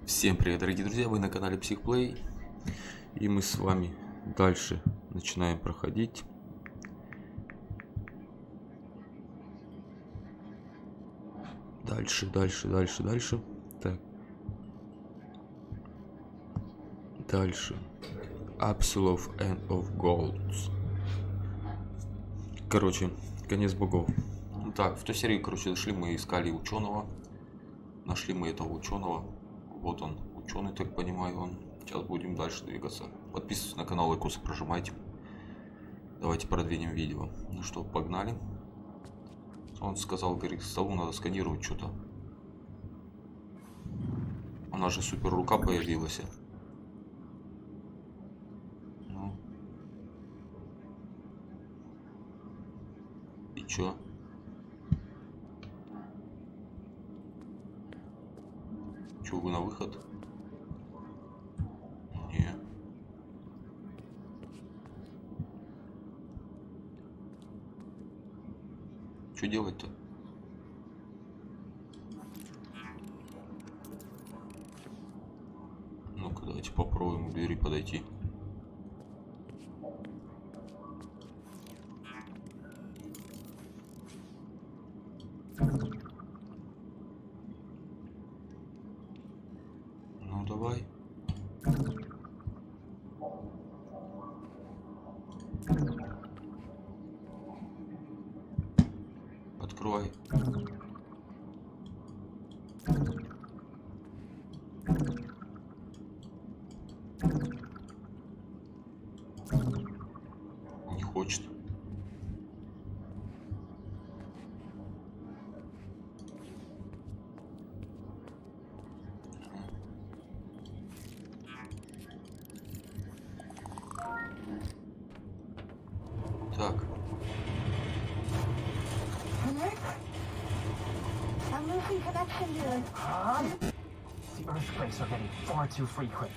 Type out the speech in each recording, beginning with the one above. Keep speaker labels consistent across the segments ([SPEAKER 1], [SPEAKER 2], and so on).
[SPEAKER 1] Всем привет, дорогие друзья, вы на канале Psix, и мы с вами дальше начинаем проходить. Дальше. Так. Дальше. Apsulov End of Golds. Короче, конец богов. Так, в той серии, короче, дошли, мы искали ученого. Нашли мы этого ученого. Вот он, ученый, так понимаю, он. Сейчас будем дальше двигаться. Подписывайтесь на канал, лайкосы прожимайте. Давайте продвинем видео. Ну что, погнали. Он сказал, говорит, к столу надо сканировать что-то. У нас же супер рука появилась. Ну. И чё? Чё, вы на выход? Не. Что делать-то? Ну-ка, давайте попробуем к двери подойти. Ну, давай. Открывай. Не хочет. Так.
[SPEAKER 2] I'm losing connection here.
[SPEAKER 3] The earthquakes are getting far too frequent.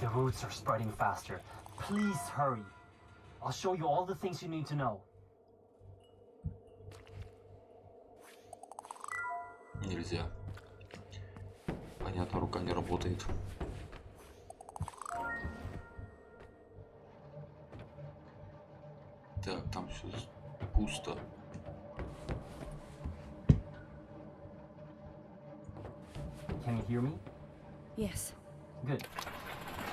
[SPEAKER 3] The roots are spreading faster. Please hurry. I'll show you all the things you need to know.
[SPEAKER 1] Нельзя. Понятно, рука не работает. Так, там все пусто.
[SPEAKER 3] Can you hear me?
[SPEAKER 2] Yes.
[SPEAKER 3] Good.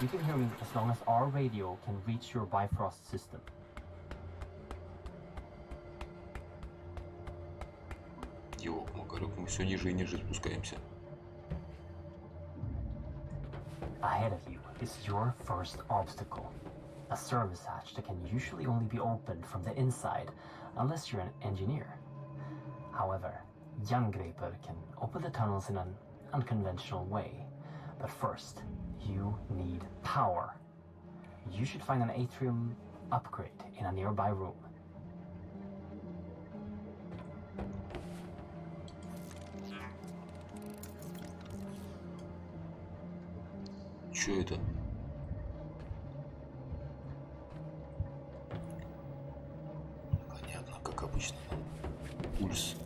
[SPEAKER 3] You can hear me as long as our radio can reach your Bifrost system.
[SPEAKER 1] Ёк-макарёк, мы все ниже и ниже спускаемся.
[SPEAKER 3] Ahead of you is your first obstacle. A service hatch that can usually only be opened from the inside, unless you're an engineer. However, Jangreper can open the tunnels in an unconventional way. But first, you need power. You should find an atrium upgrade in a nearby room.
[SPEAKER 1] Чё это? Понятно, как обычно. Пульс.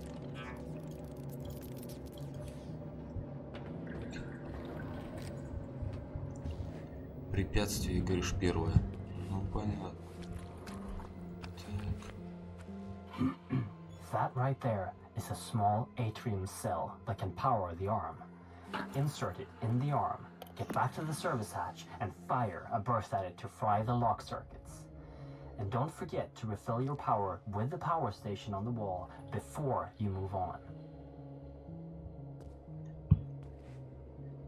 [SPEAKER 1] Препятствие, говоришь, первое. Ну, понятно.
[SPEAKER 3] That right there is a small atrium cell that can power the arm. Insert it in the arm, get back to the service hatch, and fire a burst at it to fry the lock circuits. And don't forget to refill your power with the power station on the wall before you move on.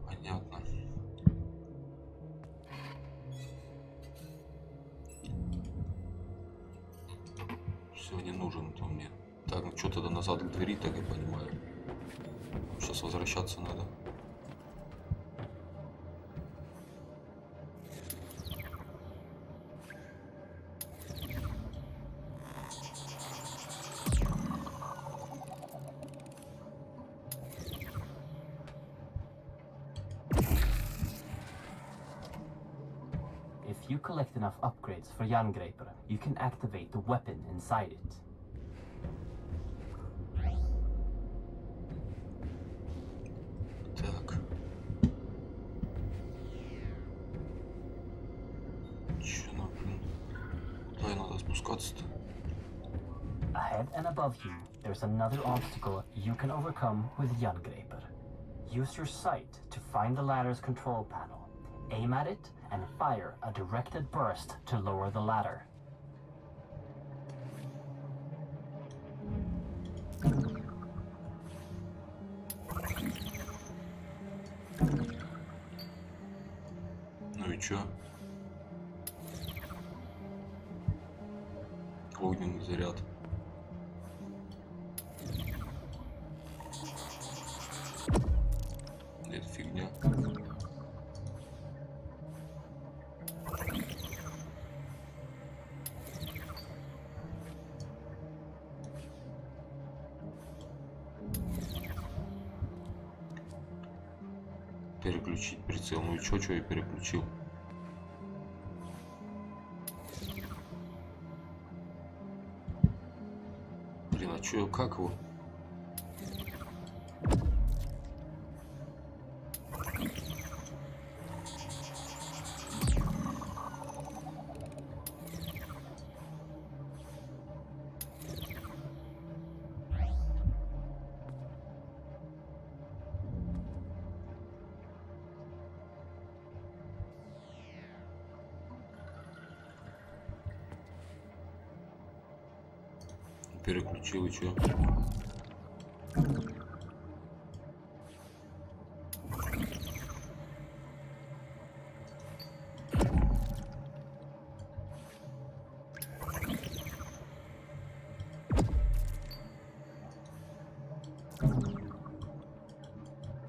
[SPEAKER 1] Понятно. Все, не нужен он мне. Так, ну что тогда назад к двери, так я понимаю. Сейчас возвращаться надо.
[SPEAKER 3] If you collect enough upgrades for Jangreper, you can activate the weapon inside it.
[SPEAKER 1] Так. 20.
[SPEAKER 3] Ahead and above you, there's another obstacle you can overcome with Jerngraper. Use your sight to find the ladder's control panel, aim at it, and fire a directed burst to lower the ladder.
[SPEAKER 1] Ну и чё? Огненный заряд. Это фигня. Переключить прицел. Ну и чё я переключил? Блин, а чё, как его? Переключил и чё?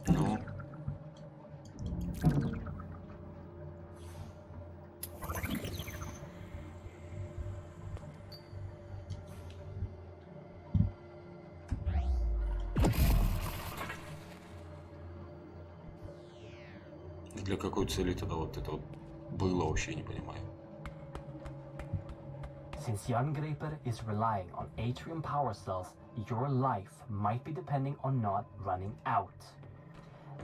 [SPEAKER 1] Ну. Для какой цели тогда вот это вот было, вообще не понимаю.
[SPEAKER 3] Since Jerngraper is relying on atrium power cells, your life might be depending on not running out.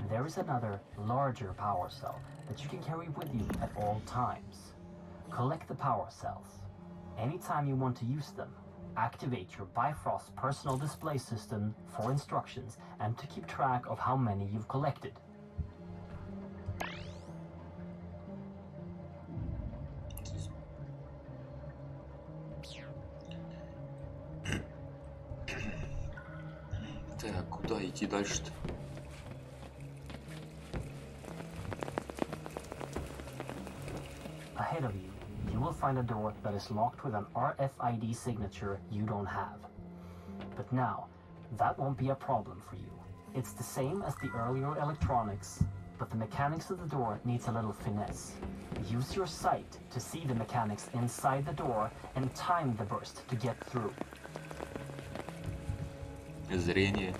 [SPEAKER 3] There is another, larger power cell that you can carry with you at all times. Collect the power cells. Anytime you want to use them, activate your Bifrost personal display system for instructions and to keep track of how many you've collected.
[SPEAKER 1] Так, куда идти дальше-то?
[SPEAKER 3] Ahead of you, you will find a door that is locked with an RFID signature you don't have. But now, that won't be a problem for you. It's the same as the earlier electronics, but the mechanics of the door needs a little finesse. Use your sight to see the mechanics inside the door and time the burst to get through.
[SPEAKER 1] Зрение.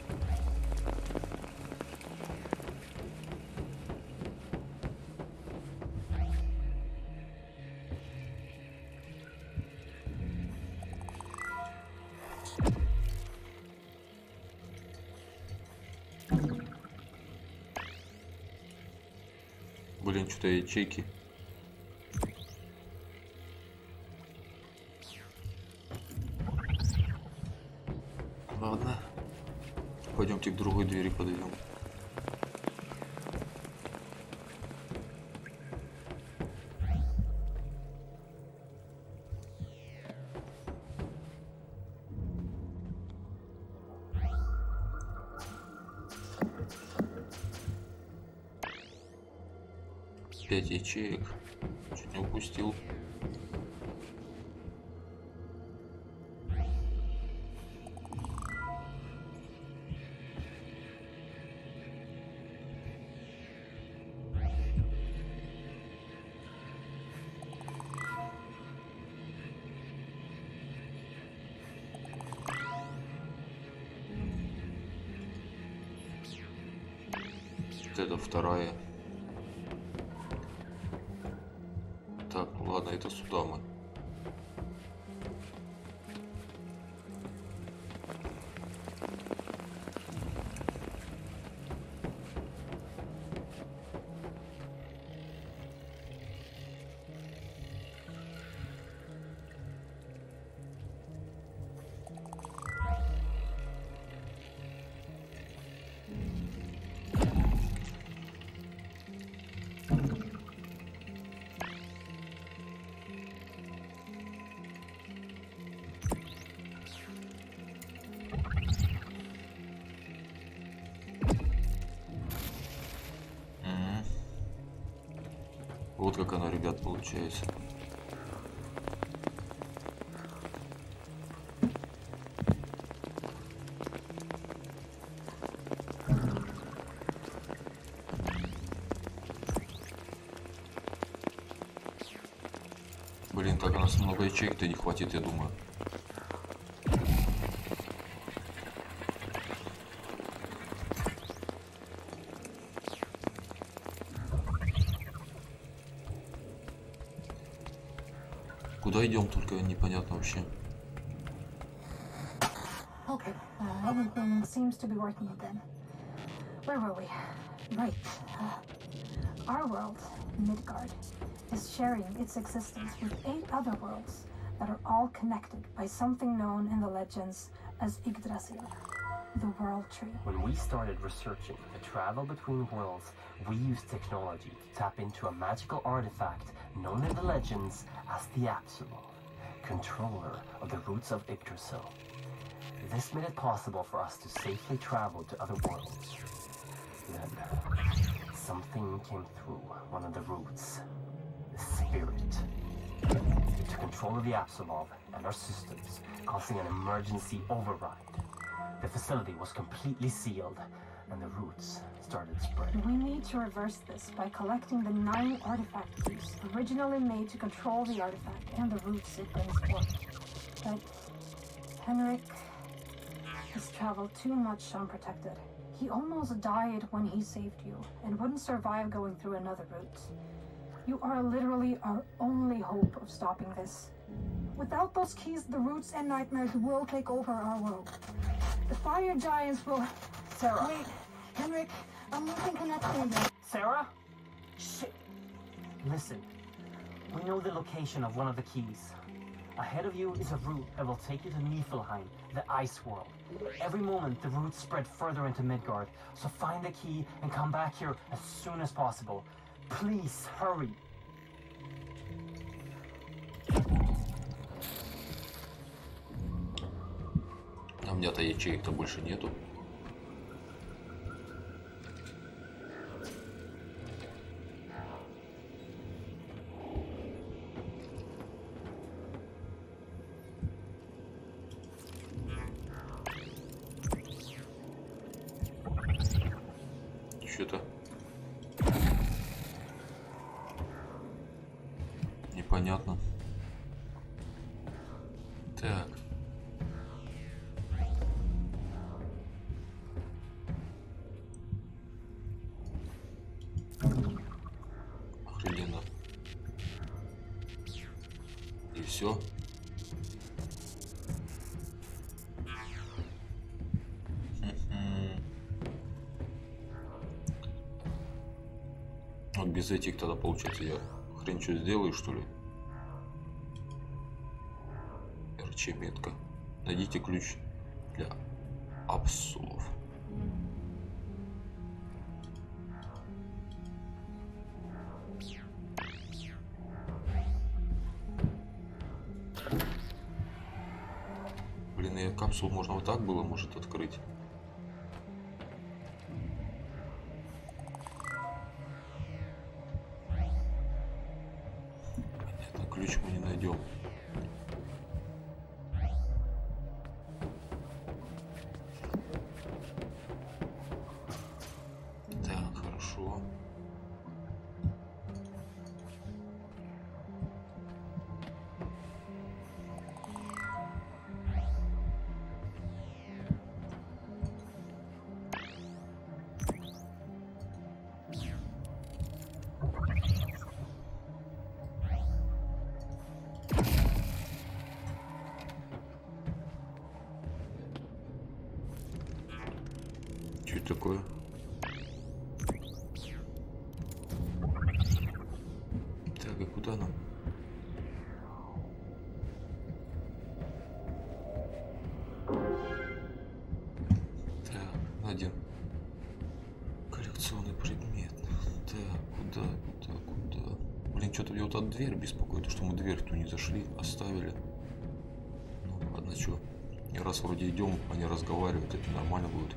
[SPEAKER 1] Блин, что-то ячейки. Ладно. Пойдемте к другой двери подойдем. Пять ячеек. Чуть не упустил. Вот это вторая. Так, ну ладно, это сюда мы. Вот как она, ребят, получается. Блин, так у нас много ячеек-то не хватит, я думаю. Куда идем, только непонятно вообще.
[SPEAKER 2] Okay, everything seems to be working again. Where were we? Right. Our world, Midgard, is sharing its existence with 8 other worlds that are all connected by something known in the legends as Yggdrasil, the World Tree.
[SPEAKER 3] When we started researching the travel between worlds, we used technology to tap into a magical artifact known in the legends as the Apsulov, controller of the roots of Yggdrasil. This made it possible for us to safely travel to other worlds. Then, something came through one of the roots. The spirit. It took control of the Apsulov and our systems, causing an emergency override. The facility was completely sealed, and the roots started spreading.
[SPEAKER 2] We need to reverse this by collecting the 9 artifact keys originally made to control the artifact and the roots it brings forth. But Henrik has traveled too much unprotected. He almost died when he saved you and wouldn't survive going through another route. You are literally our only hope of stopping this. Without those keys, the roots and nightmares will take over our world. The fire giants will...
[SPEAKER 3] Sarah!
[SPEAKER 2] Wait, Henrik, I'm losing connection again.
[SPEAKER 3] Sarah? Shit! Listen, we know the location of one of the keys. Ahead of you is a route that will take you to Niflheim, the ice world. Every moment, the roots spread further into Midgard, so find the key and come back here as soon as possible. Please, hurry!
[SPEAKER 1] А у меня-то ячеек-то больше нету. Что-то непонятно. Так. Охрененно. И все. Вот без этих тогда получается я хрен что сделаю, что ли? РЧ метка. Найдите ключ для Апсулов. Блин, и капсулу можно вот так было, может, открыть. Понятно, ключ мы не найдем. Так, хорошо. Что это такое? Так, и куда нам? Так, один коллекционный предмет. Так, куда? Блин, что-то мне вот от дверь беспокоит, что мы дверь ту не зашли, оставили. Ну, ладно, что? И раз вроде идем, они разговаривают, это нормально будет.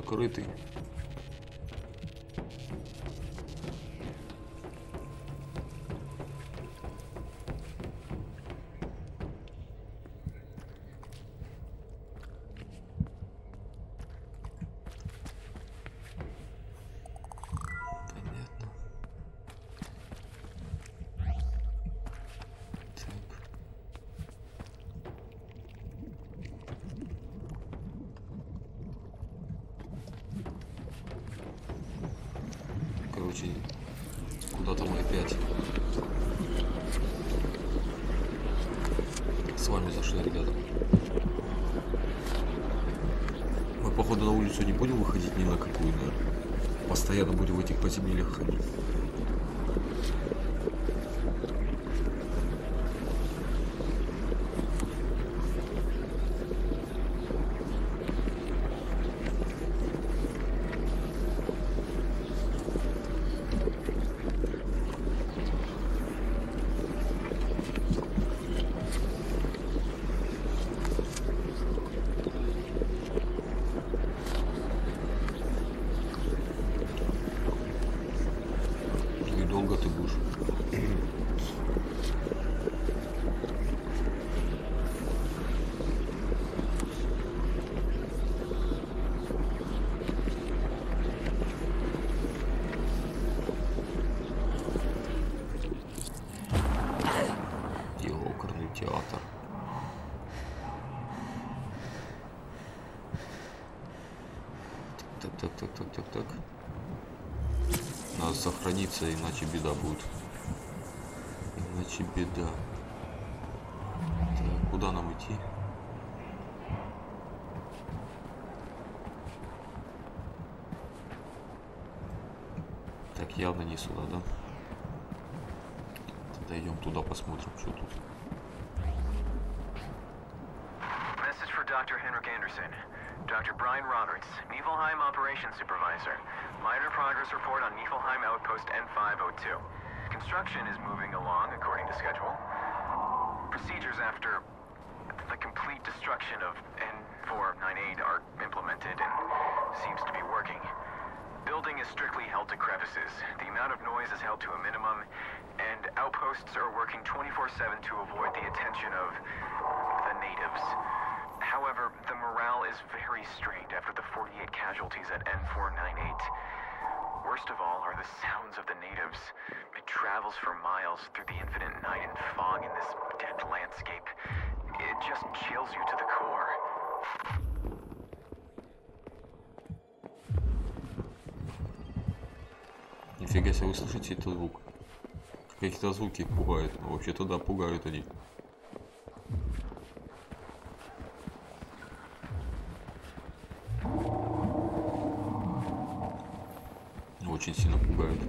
[SPEAKER 1] закрытый. Понятно. Так. Короче, куда-то мы опять с вами зашли, ребята. Мы, походу, на улицу не будем выходить ни на какую, наверное. Постоянно будем в этих подземельях ходить. И долго ты будешь? Оперный театр. Так. Надо сохраниться, иначе беда будет. Иначе беда. Так, куда нам идти? Так, явно не сюда, да? Тогда идем туда, посмотрим, что тут.
[SPEAKER 4] Message for Dr. Henrik Anderson. Dr. Brian Roberts, Niflheim Operations Supervisor. Minor progress report on Niflheim Outpost N502. Construction is moving along according to schedule. Procedures after the complete destruction of N498 are implemented and seems to be working. Building is strictly held to crevices. The amount of noise is held to a minimum, and outposts are working 24/7 to avoid the attention of the natives. However, the morale is very strained after the 48 casualties at N498. Worst of all are the sounds of the natives. It travels for miles through the infinite night and fog in this dead landscape. It just chills you to the core.
[SPEAKER 1] Нифига себе, вы слышите этот звук? Какие-то звуки пугают. Ну, вообще-то да, пугают они. Очень сильно пугают.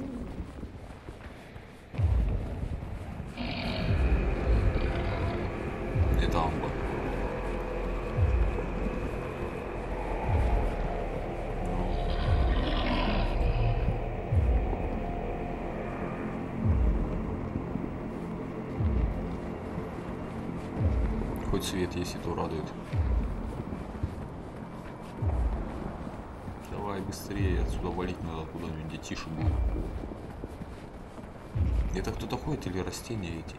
[SPEAKER 1] Это амба. Хоть свет есть, и то радует. Давай быстрее, отсюда валить надо куда-нибудь, где тише будет. Это кто-то ходит или растения эти?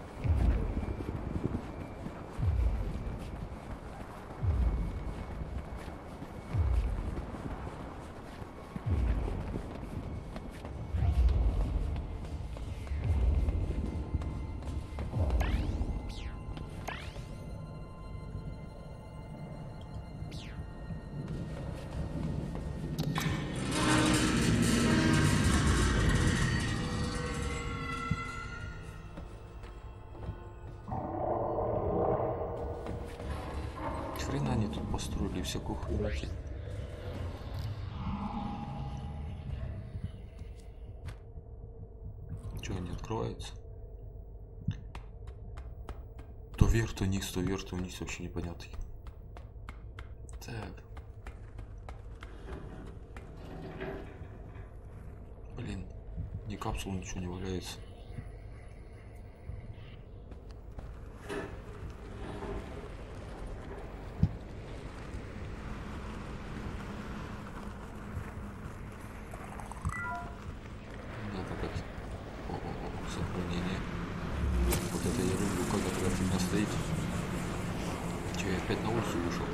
[SPEAKER 1] Хрена они тут построили всякую хуйню. Чего они открываются? То вверх, то вниз, то вверх, то вниз, вообще непонятно. Так. Блин, ни капсул, ничего не валяется. опять на улицу вышел.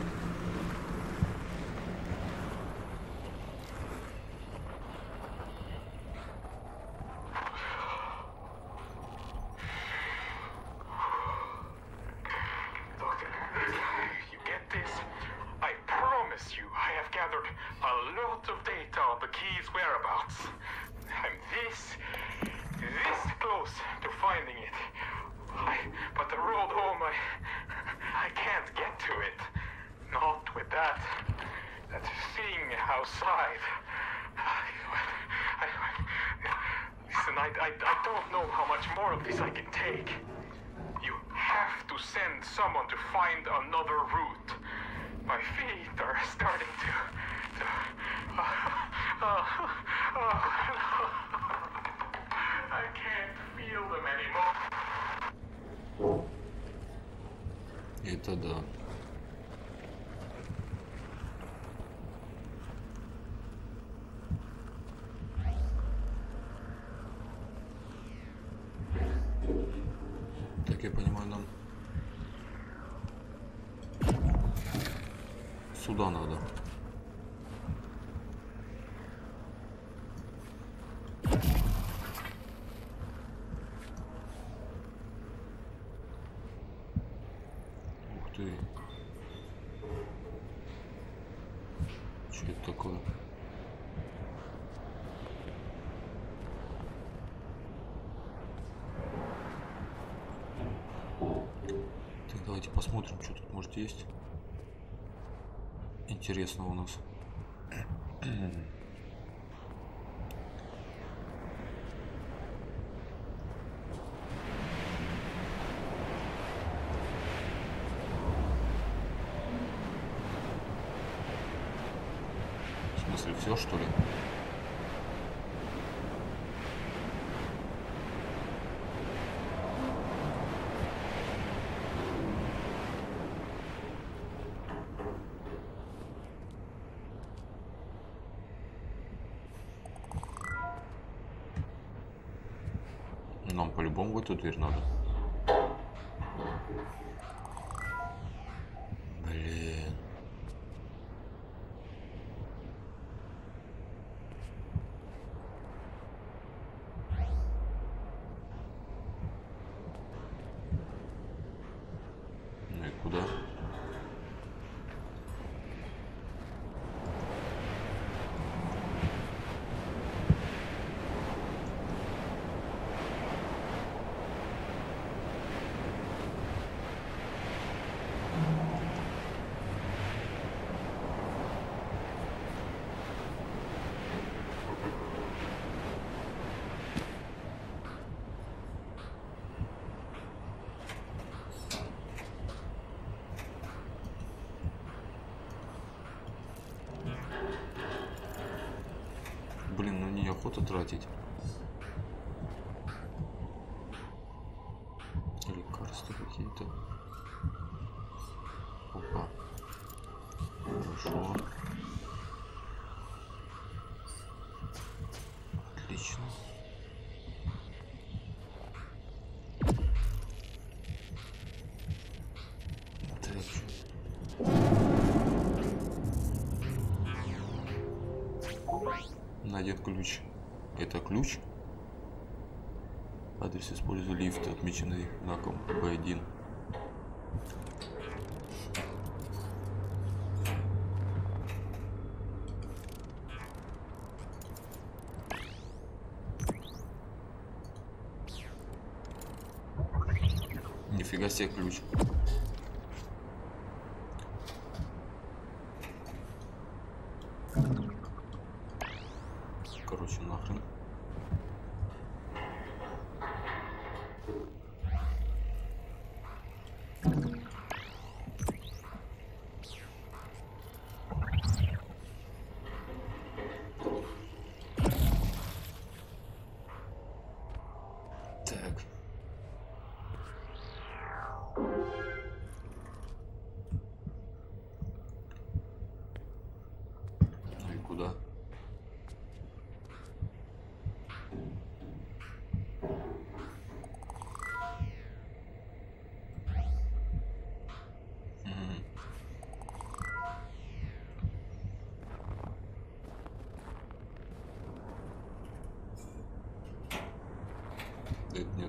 [SPEAKER 5] I don't know how much more of this I can take. You have to send someone to find another route. My feet are starting to I can't feel them anymore.
[SPEAKER 1] Это да. Так, я понимаю, нам сюда надо. Ух ты. Что это такое? Так, давайте посмотрим, что тут может есть интересного у нас. В смысле, все, что ли? Нам по-любому в эту дверь надо. Блин. Ну и куда? Блин, ну неохота тратить. Лекарства какие-то. Опа. Хорошо. Отлично. Так, найден ключ. Это ключ. Адрес используя лифт, отмеченный знаком B1. Нифига себе ключ. Короче, нахрен. Так. Ну и куда?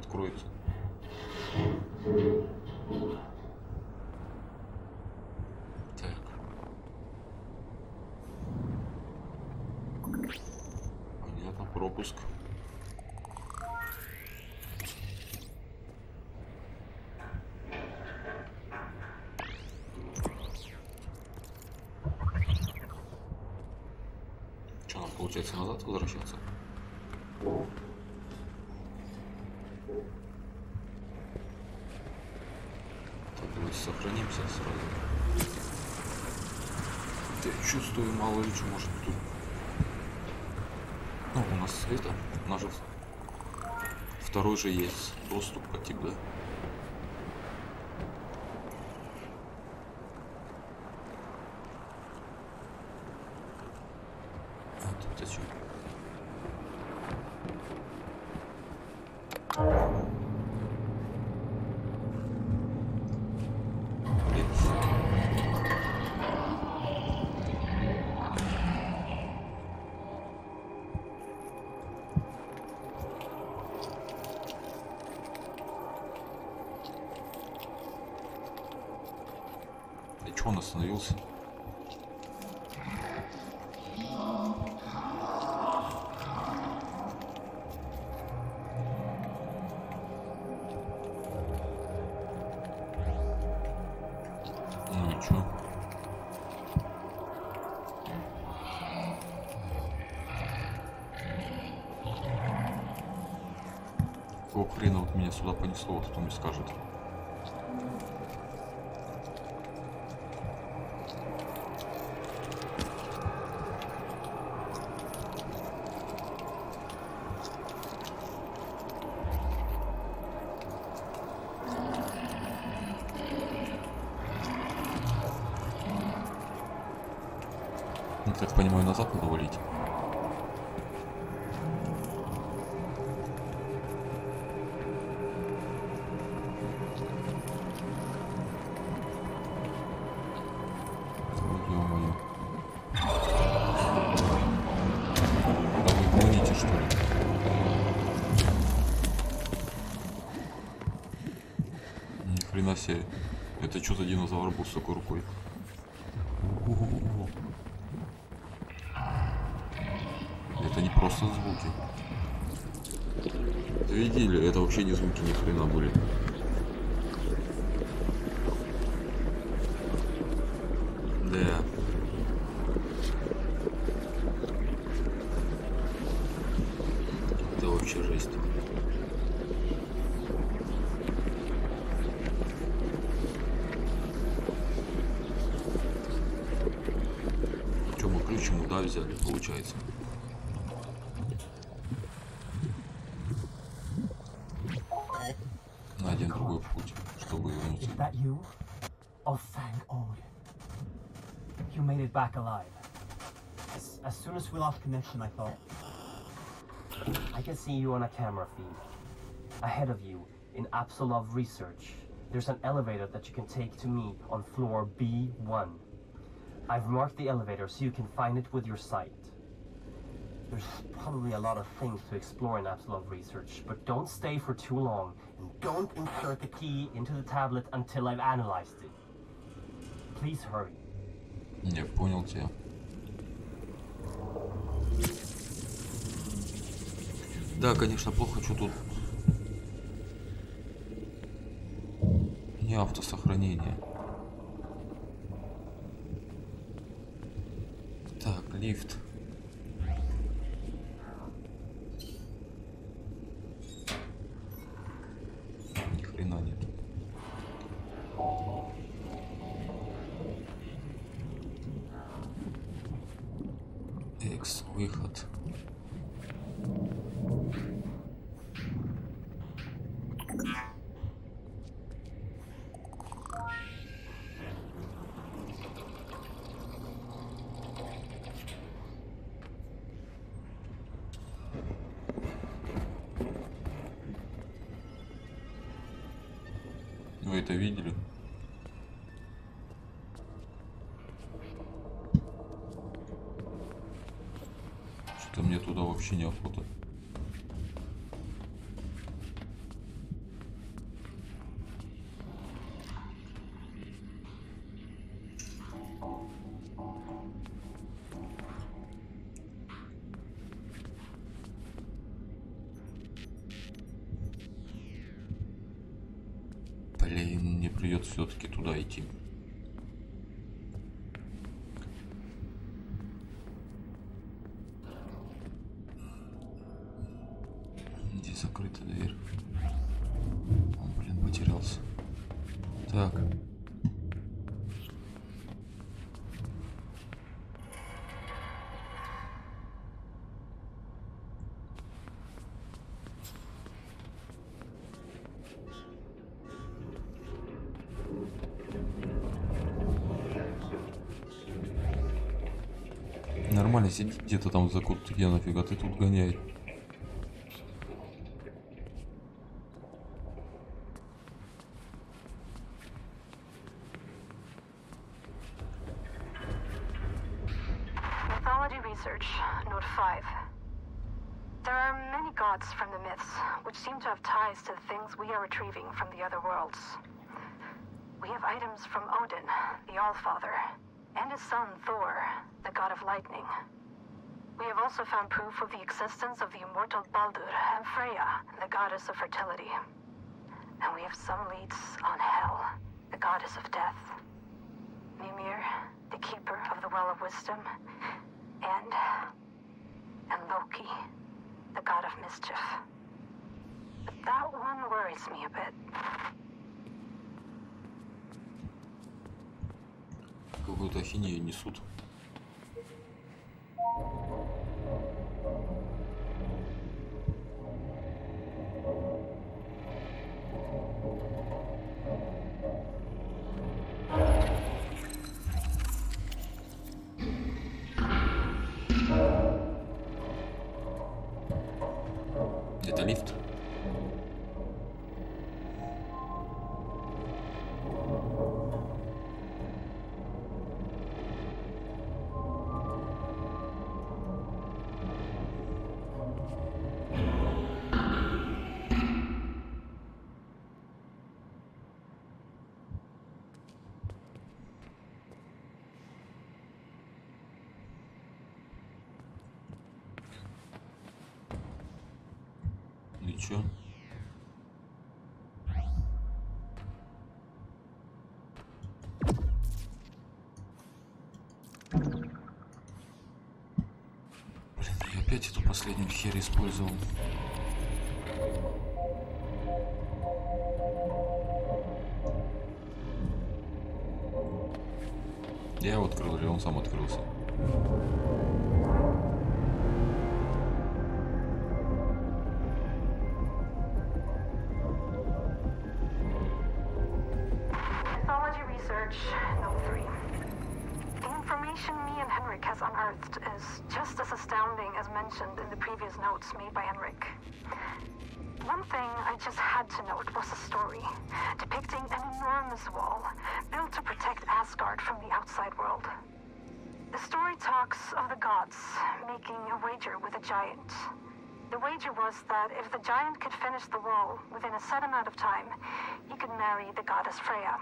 [SPEAKER 1] откроется. Так. Понятно, пропуск. Что, нам получается назад возвращаться? Так, давайте сохранимся сразу. Я чувствую, мало ли что может тут. Ну, у нас это, у нас же второй же есть доступ по типу, да? Это что? И чё он остановился? Ну и чё? Какого хрена вот меня сюда понесло, вот кто мне скажет? Я так понимаю, назад надо валить. Ой, ё-моё. Да вы гоните, что ли? Ни хрена себе. Это что за динозавр был с такой рукой? Это не просто звуки. Вы видели? Это вообще не звуки, ни хрена были. Да. Это вообще жесть. Что, мы ключ ему, да, взяли, получается? Найдем другой путь, чтобы вернуться.
[SPEAKER 3] That you? Oh, thank God. You made it back alive. As soon as we lost connection, I thought, I can see you on a camera feed. Ahead of you, in Apsulov research, there's an elevator that you can take to me on floor B1. I've marked the elevator so you can find it with your sight. There's probably a lot of things to explore in Apsulov research, but don't stay for too long, and don't insert the key into the tablet until I've analyzed it. Please hurry.
[SPEAKER 1] Я понял тебя. Да, конечно, плохо, что тут не автосохранение. Так, лифт. Ни хрена нет. X, выход. Вы это видели? Что-то мне туда вообще неохота. придется все-таки туда идти. Здесь закрыта дверь. О, блин, потерялся. Так. Нормально сидит где-то там за кут, я нафига ты тут гоняй.
[SPEAKER 2] Mythology research, note 5. There are many gods from the myths, which seem to have ties to the things we are retrieving from the other worlds. We have items from Odin, the Allfather, and his son Thor, the god of lightning. We have also found proof of the existence of the immortal Baldur and Freya, the goddess of fertility. And we have some leads on Hel, the goddess of death. Mimir, the keeper of the Well of Wisdom, and Loki, the god of mischief. But that one worries me a bit.
[SPEAKER 1] Какую-то ахинею несут. Это лифт. И чё? Блин, я опять эту последнюю херь использовал. Я его открыл, или он сам открылся?
[SPEAKER 2] Mythology research, note 3. The information me and Henrik has unearthed is just as astounding as mentioned in the previous notes made by Henrik. One thing I just had to note was a story depicting an enormous wall built to protect Asgard from the outside world. The story talks of the gods making a wager with a giant. The wager was that if the giant could finish the wall within a set amount of time, he could marry the goddess Freya.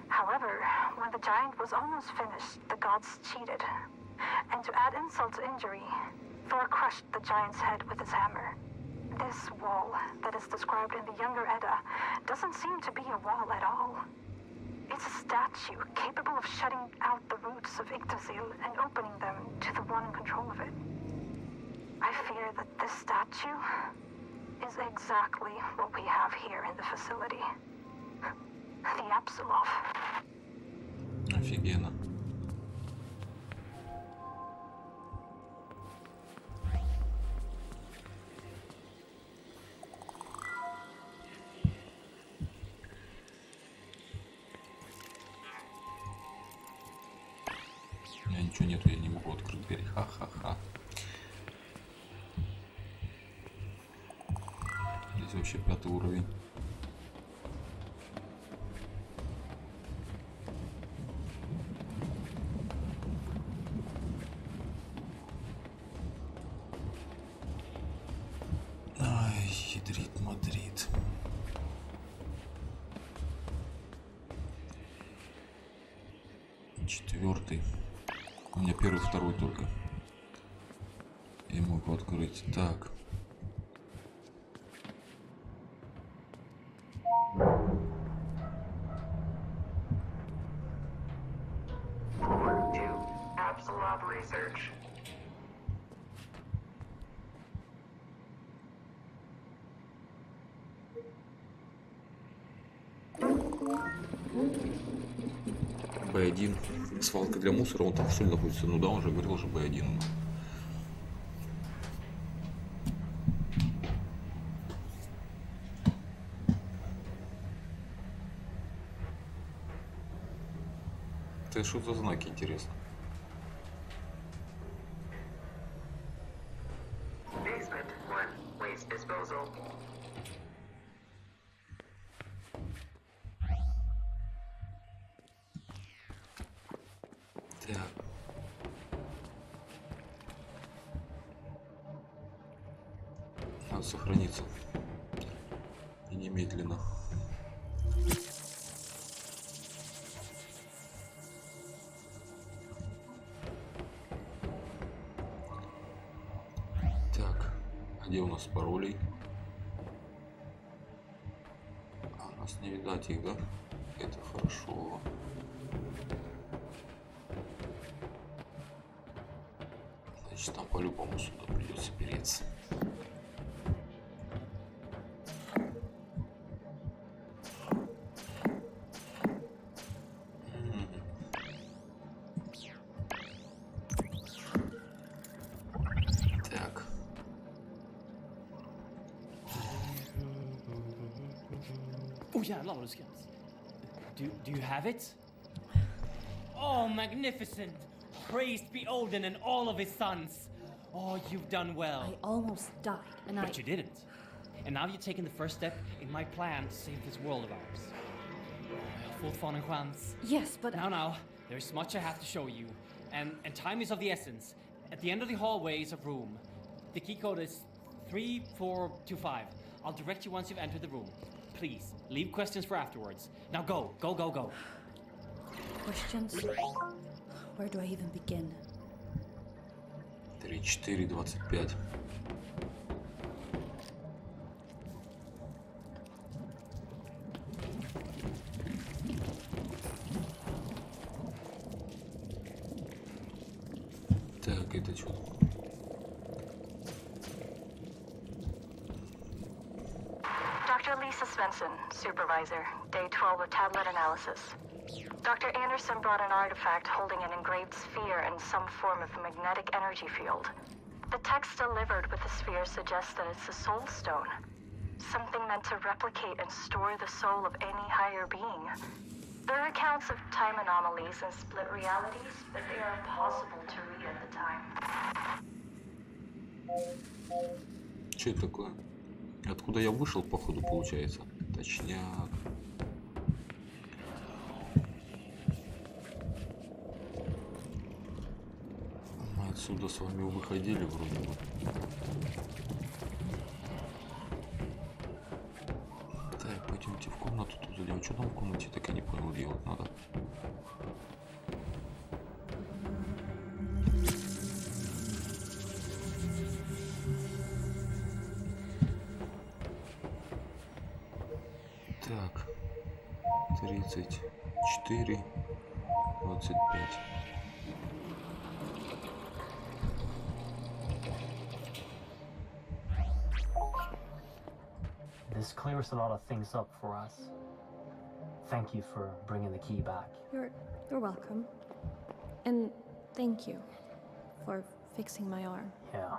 [SPEAKER 2] However, when the giant was almost finished, the gods cheated. And to add insult to injury, Thor crushed the giant's head with his hammer. This wall that is described in the Younger Edda doesn't seem to be a wall at all. It's a statue capable of shutting out the roots of Yggdrasil and opening them to the one in control of it. I fear that this statue is exactly what we have here in the facility. The Apsulov.
[SPEAKER 1] Офигенно. У меня ничего нету, я не могу открыть дверь. Ха-ха-ха. Здесь вообще 5-й уровень. Ай, ядрит Мадрид. Четвертый. У меня первый, второй только. Я могу открыть. Так.
[SPEAKER 6] research.
[SPEAKER 1] Б1. Свалка для мусора, он там что ли находится? Ну да, он же говорил уже Б1. Это что за знаки, интересно?
[SPEAKER 6] Basement 1, waste disposal.
[SPEAKER 1] Так. Надо сохраниться. И немедленно. Так. А где у нас паролей? А, у нас не видать их, да? Это хорошо. Значит, там по-любому сюда придется переться. Так.
[SPEAKER 7] Oh jävlar vad du skräms. Do you have it? Oh, magnificent! Praised be Odin and all of his sons. Oh, you've done well.
[SPEAKER 8] I almost died, and
[SPEAKER 7] But you didn't. And now you've taken the first step in my plan to save this world of ours. Jag har fortfarande en chans.
[SPEAKER 8] Yes, but
[SPEAKER 7] Now, there's much I have to show you. And time is of the essence. At the end of the hallway is a room. The key code is 3425. I'll direct you once you've entered the room. Please, leave questions for afterwards. Now go, go, go, go.
[SPEAKER 8] questions? Where do I even begin?
[SPEAKER 1] 3, 4, 25. Так, это что?
[SPEAKER 9] Dr. Lisa Svensson, supervisor, day 12 of tablet analysis. Dr. Anderson brought an artifact holding an engraved sphere and some form of magnetic energy field. The text delivered with the sphere suggests that it's a soul stone, something meant to replicate and store the soul of any higher being. There are accounts of time anomalies and split realities, but they are impossible to read at the time.
[SPEAKER 1] Что это такое? Откуда я вышел, походу, получается? Точняк. Мы отсюда с вами выходили вроде бы. Так, пойдемте в комнату тут зайдем. Что там в комнате, так и не понял, делать надо. Так, 34, 25.
[SPEAKER 3] This clears a lot of things up for us. Thank you for bringing the key back.
[SPEAKER 8] You're welcome. And thank you for fixing my arm.
[SPEAKER 3] Yeah.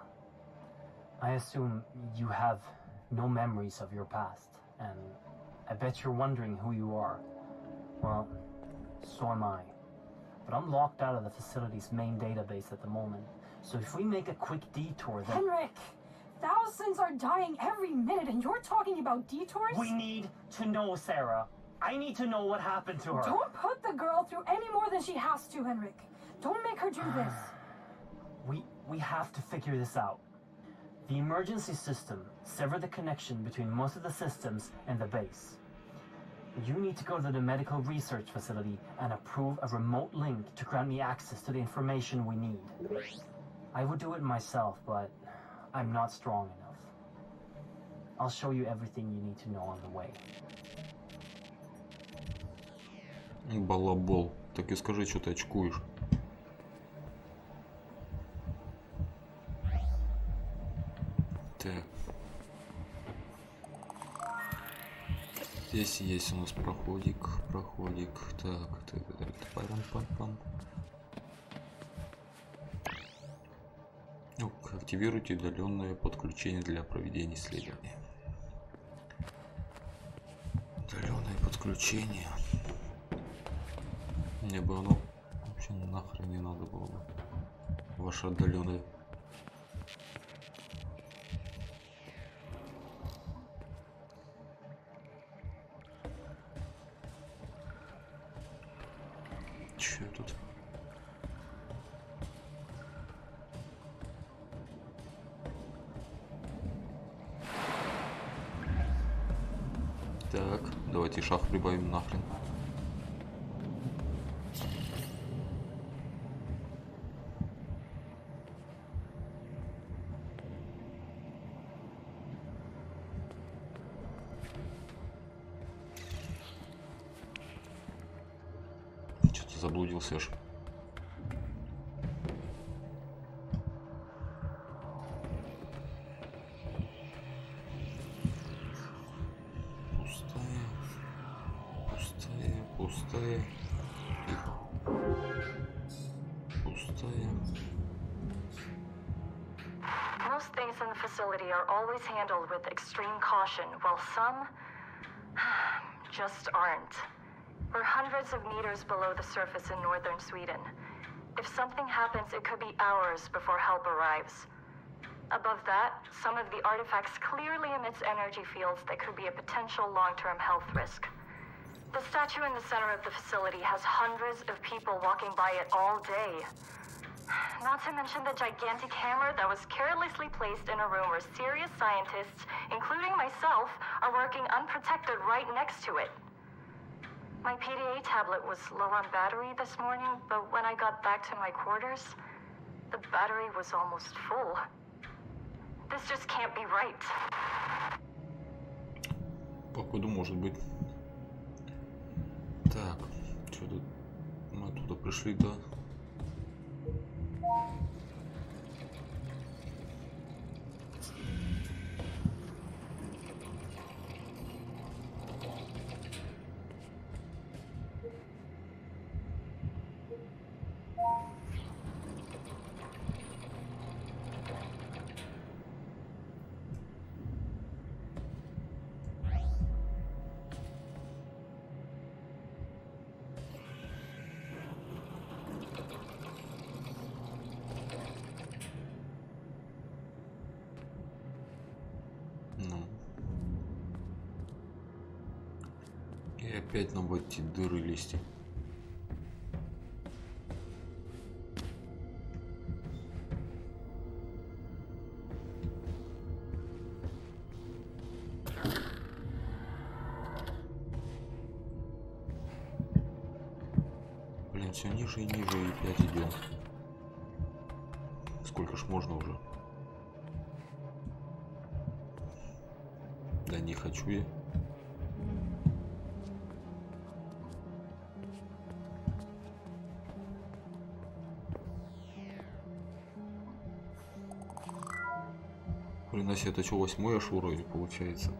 [SPEAKER 3] I assume you have no memories of your past, and I bet you're wondering who you are. Well, so am I. But I'm locked out of the facility's main database at the moment. So if we make a quick detour, then...
[SPEAKER 2] Henrik! Thousands are dying every minute and you're talking about detours?
[SPEAKER 3] We need to know, Sarah. I need to know what happened to her.
[SPEAKER 2] Don't put the girl through any more than she has to, Henrik. Don't make her do this.
[SPEAKER 3] We have to figure this out. The emergency system severed the connection between most of the systems and the base. You need to go to the medical research facility and approve a remote link to grant me access to the information we need. I would do it myself, but I'm not strong enough. I'll show you everything you need to know on the way.
[SPEAKER 1] Балабол. Так и скажи, что ты очкуешь. Так. Здесь есть у нас проходик. Так, парам-пам-пам. Ну, активируйте удаленное подключение для проведения исследования. Удаленное подключение. Мне бы оно вообще нахрен не надо было бы. Ваше отдаленное. Че тут? Так, давайте шаг прибавим нахрен. Что-то заблудился аж. Пустая.
[SPEAKER 9] Most things in the facility are always handled with extreme caution, while some just aren't. We're hundreds of meters below the surface in northern Sweden. If something happens, it could be hours before help arrives. Above that, some of the artifacts clearly emits energy fields that could be a potential long-term health risk. The statue in the center of the facility has hundreds of people walking by it all day. Not to mention the gigantic hammer that was carelessly placed in a room where serious scientists, including myself, are working unprotected right next to it. My PDA tablet was low on battery this morning, but when I got back to my quarters, the battery was almost full. This just can't be right.
[SPEAKER 1] Походу, может быть. Так, что тут? Мы оттуда пришли, да? И опять нам в эти дыры лезть. Блин, все ниже и ниже, и опять идем. Сколько ж можно уже? Да не хочу я. Блин, а это что, 8-й аж уровень получается?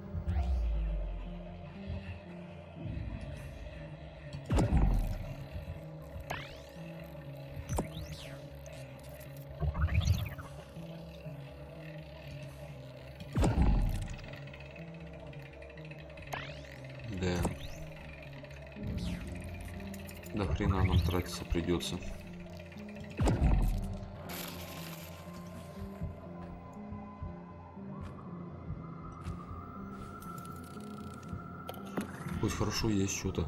[SPEAKER 1] Да. До хрена нам тратиться придется. Хоть хорошо есть что-то.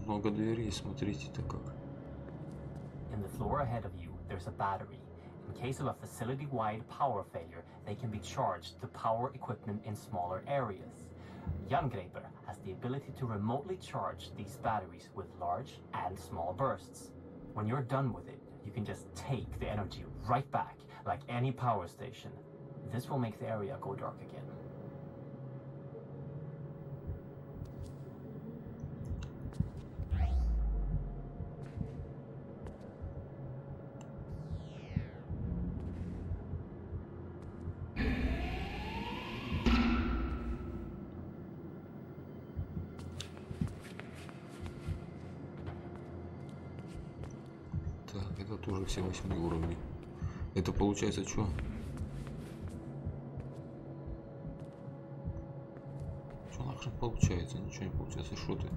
[SPEAKER 1] Много дверей, смотрите-то как.
[SPEAKER 3] In the floor ahead of you, there's a battery. In case of a facility-wide power failure, they can be charged to power equipment in smaller areas. Jangreper has the ability to remotely charge these batteries with large and small bursts. When you're done with it, you can just take the energy right back, like any power station. This will make the area go dark again.
[SPEAKER 1] Это тоже все 8 уровни. Это получается что? Что нахрен получается? Ничего не получается. Что ты?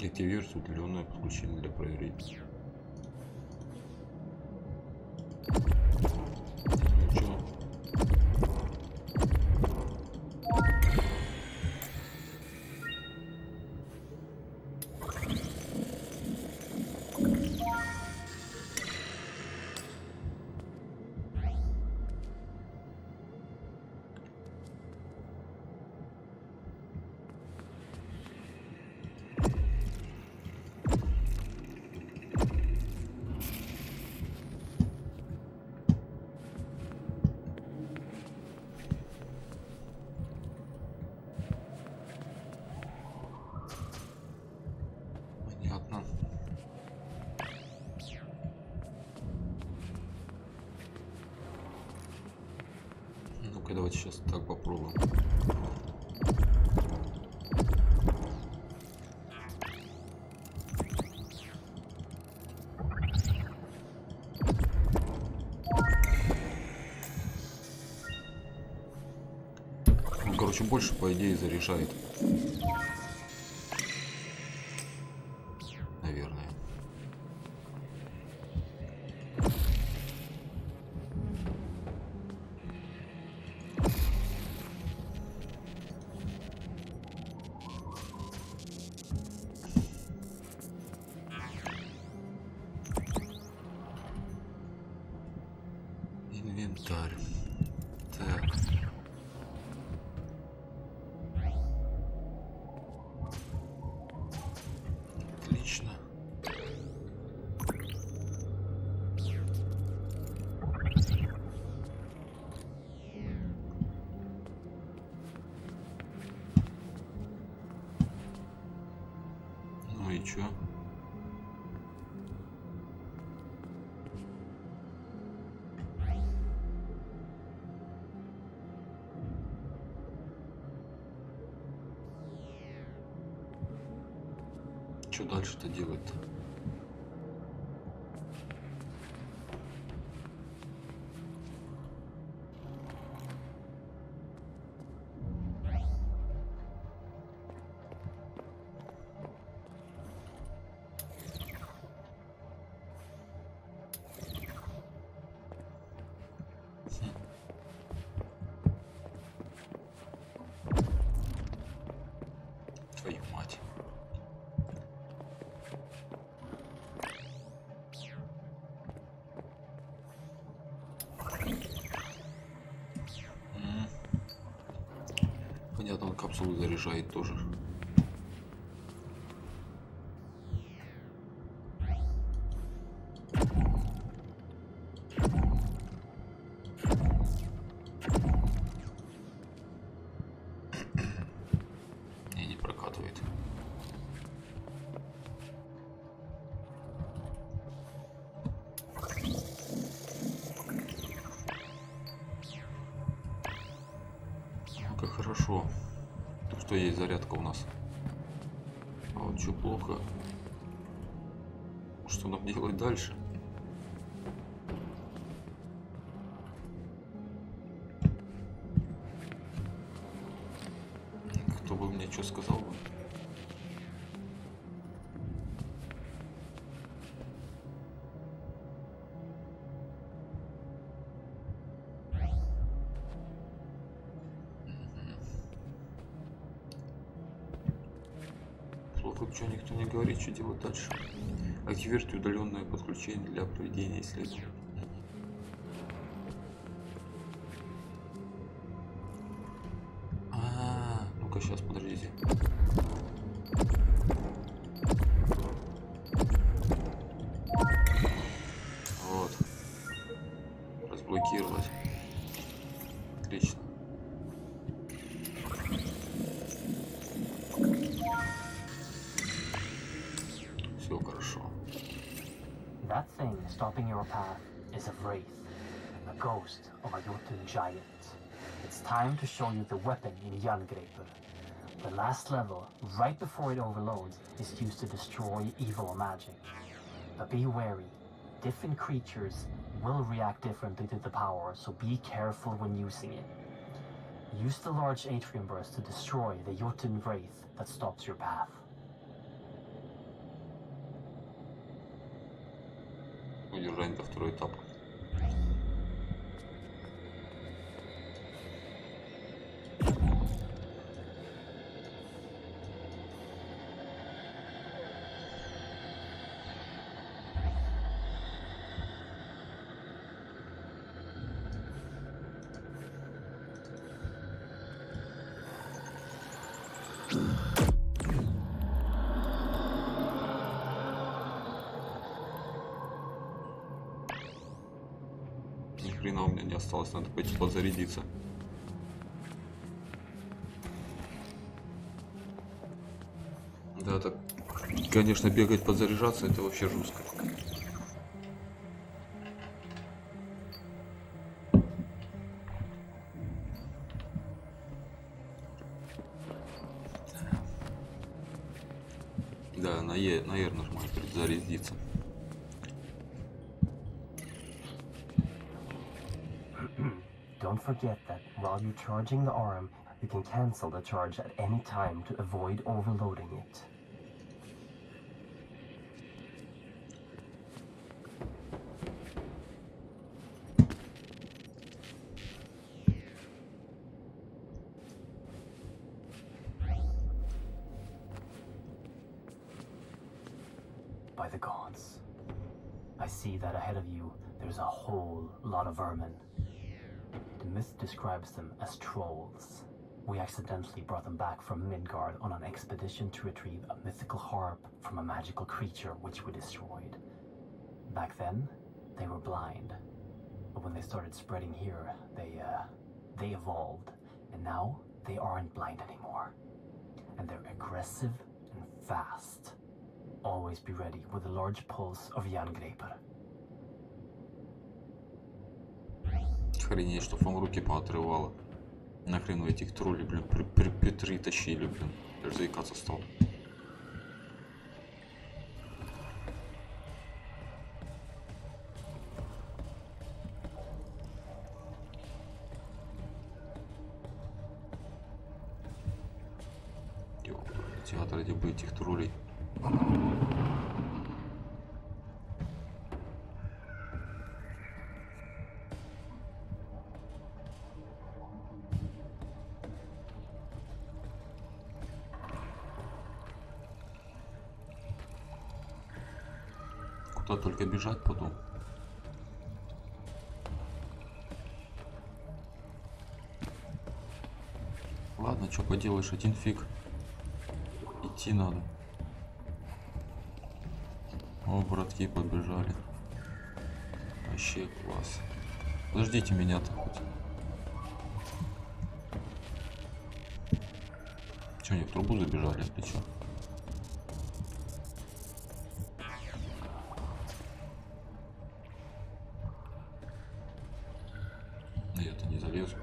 [SPEAKER 1] Активируйте удаленное подключение для проверки. Ничего. Понятно. Ну-ка, давайте сейчас так попробуем. Ну, короче, больше, по идее, заряжает. Наверное. Инвентарь. Так. Отлично. Ну и чё? Что дальше-то делать-то? Твою мать. Понятно, он капсулу заряжает тоже. И не прокатывает. Ну-ка, хорошо. Так что есть зарядка у нас. А вот что плохо. Что нам делать дальше? Кто бы мне что сказал бы? тут что, никто не говорит, что делать дальше. Активируйте удаленное подключение для проведения исследований. Ну-ка, сейчас, подождите. Вот. Разблокировать. Отлично. Все хорошо.
[SPEAKER 3] That thing stopping your path is a wraith, a ghost of a Jotun giant. It's time to show you the weapon in Jangreper. The last level, right before it overloads, is used to destroy evil magic. But be wary, different creatures will react differently to the power, so be careful when using it. Use the large atrium burst to destroy the Jotun wraith that stops your path.
[SPEAKER 1] Удержание до второй этап. Ни хрена у меня не осталось, надо пойти подзарядиться. Да, так, конечно, бегать подзаряжаться, это вообще жестко. Да, на R нажимаю, зарядиться.
[SPEAKER 3] Don't forget that while you're charging the arm, you can cancel the charge at any time to avoid overloading it. By the gods, I see that ahead of you there's a whole lot of vermin. The myth describes them as trolls. We accidentally brought them back from Midgard on an expedition to retrieve a mythical harp from a magical creature which we destroyed. Back then, they were blind. But when they started spreading here, they evolved. And now, they aren't blind anymore. And they're aggressive and fast. Always be ready with a large pulse of Jangreper.
[SPEAKER 1] Охренеть, чтоб вам руки поотрывало. Нахрен вы этих троллей, блин, притащили, блин. Даже заикаться стал. Театр, где бы этих троллей. Куда только бежать потом. Ладно, что поделаешь, один фиг. Идти надо. О, братки побежали. Вообще класс. Подождите меня-то хоть. Че, они в трубу забежали, или что? Я-то не залезу.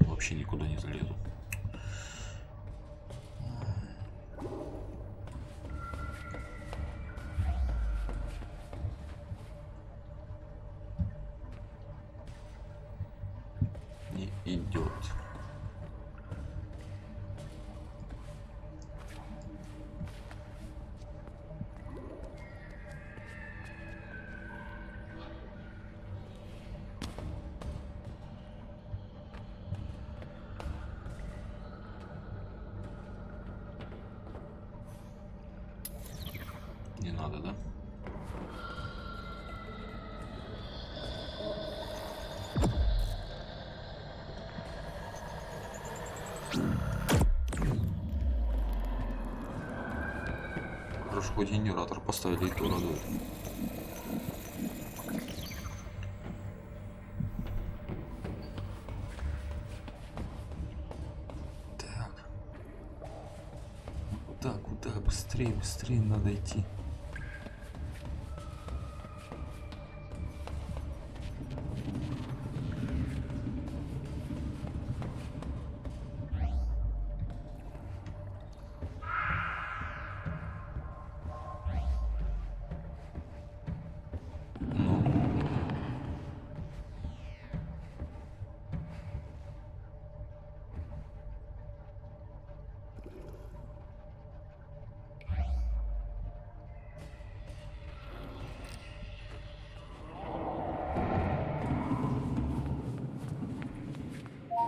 [SPEAKER 1] Вообще никуда не залезу. Не идет. Не надо, да? Хорошо, хоть генератор поставили, и то радует. Так, куда? Быстрее, быстрее надо идти.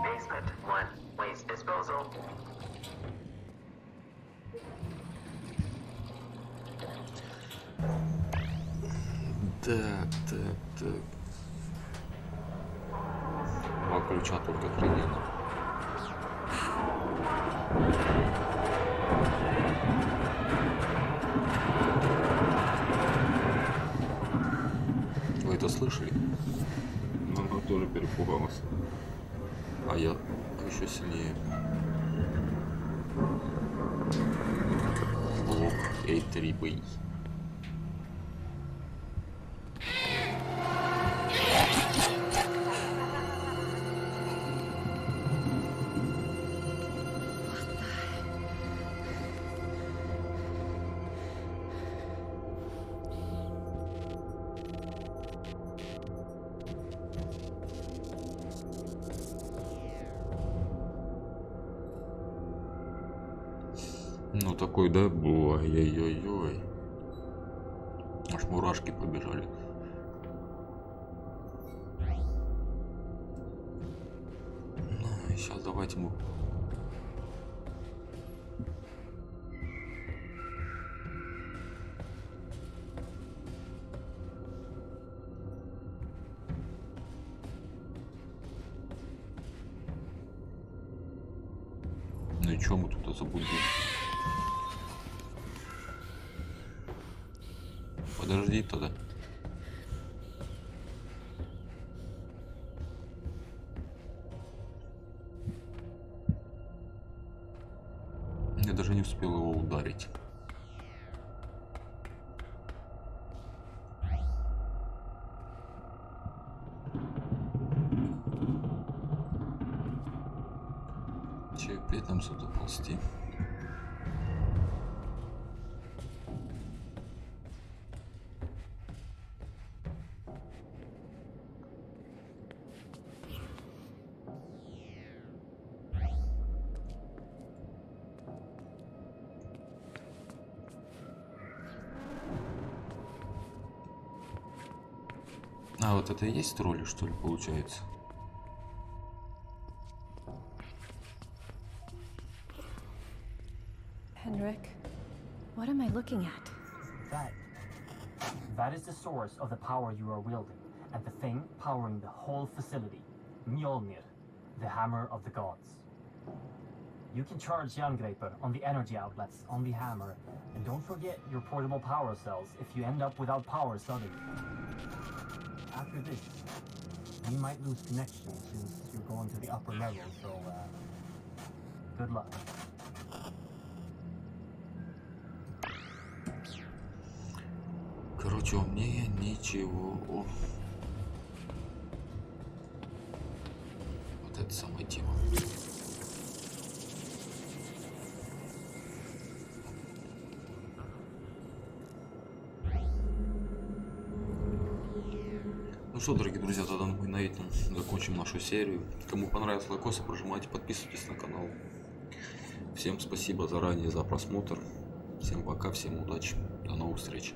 [SPEAKER 6] Basement 1, waste disposal.
[SPEAKER 1] Так, так, так. Два ключа только хрененно. Вы это слышали? Она тоже перепугалась. А я еще сильнее. Блок A3B. Ну такой, да, был, ой-ой-ой. Аж мурашки побежали. Ну и сейчас давайте мы... Ну и чё мы тут забудем? Подожди тогда. Я даже не успел его ударить. Че, опять нам сюда ползти? А, вот это и есть тролли, что ли, получается?
[SPEAKER 8] Henrik, what am I looking at?
[SPEAKER 3] That is the source of the power you are wielding, and the thing powering the whole facility, Mjolnir, the hammer of the gods. You can charge Jangreper on the energy outlets on the hammer, and don't forget your portable power cells if you end up without power suddenly. After this, we might lose connection since you're going to the upper level, so good luck.
[SPEAKER 1] Короче, умнее ничего. О. Вот это самая тема. Ну что, дорогие друзья, тогда мы на этом закончим нашу серию. Кому понравилось, лайкосы прожимайте, подписывайтесь на канал. Всем спасибо заранее за просмотр. Всем пока, всем удачи. До новых встреч.